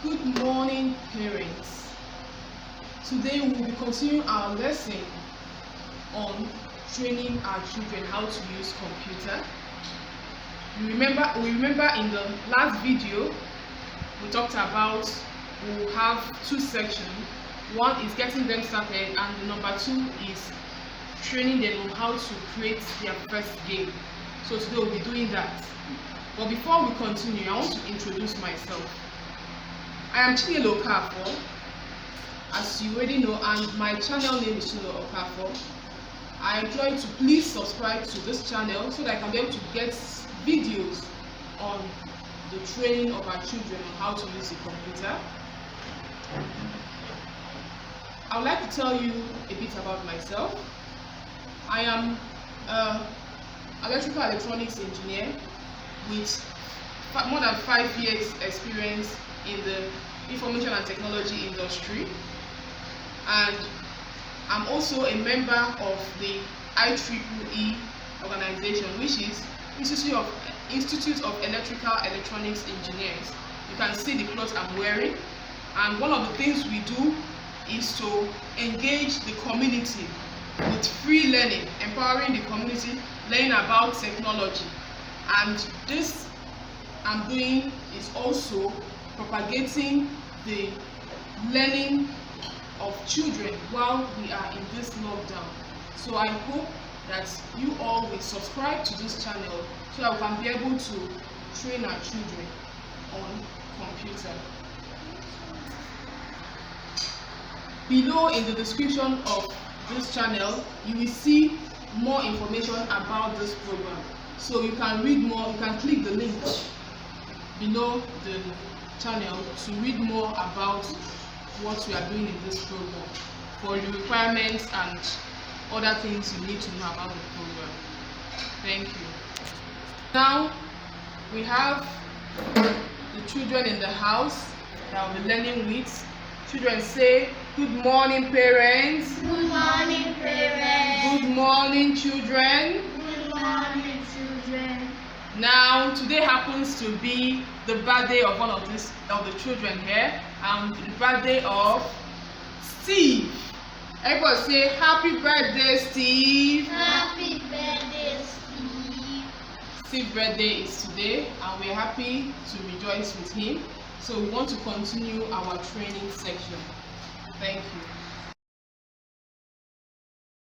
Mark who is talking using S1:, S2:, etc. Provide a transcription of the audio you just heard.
S1: Good morning, parents. Today we will be continuing our lesson on training our children how to use computer. We remember in the last video we talked about we'll have two sections. One is getting them started, and the number two is training them on how to create their first game. So today we'll be doing that. But before we continue, I want to introduce myself. I am Chinelo Okafor, as you already know, and my channel name is Chinelo Okafor. I implore you to please subscribe to this channel so that I can be able to get videos on the training of our children on how to use the computer. I would like to tell you a bit about myself. I am an electrical electronics engineer with more than 5 years experience in the information and technology industry, and I'm also a member of the IEEE organization, which is Institute of Electrical Electronics Engineers. You can see the clothes I'm wearing, and one of the things we do is to engage the community with free learning, empowering the community, learning about technology. And this I'm doing is also propagating the learning of children while we are in this lockdown. So I hope that you all will subscribe to this channel so that we can be able to train our children on computer. Below in the description of this channel, you will see more information about this program. So you can read more, you can click the link below the channel to read more about what we are doing in this program, for the requirements and other things you need to know about the program. Thank you. Now we have the children in the house that I'll be learning with. Children, say good morning, parents.
S2: Good morning, parents.
S1: Good morning, children.
S2: Good morning, children.
S1: Now today happens to be the birthday of one of the children here, and the birthday of Steve. Everybody say happy birthday, Steve.
S2: Happy birthday, Steve.
S1: Steve's birthday is today, and we're happy to rejoice with him. So we want to continue our training section. Thank you.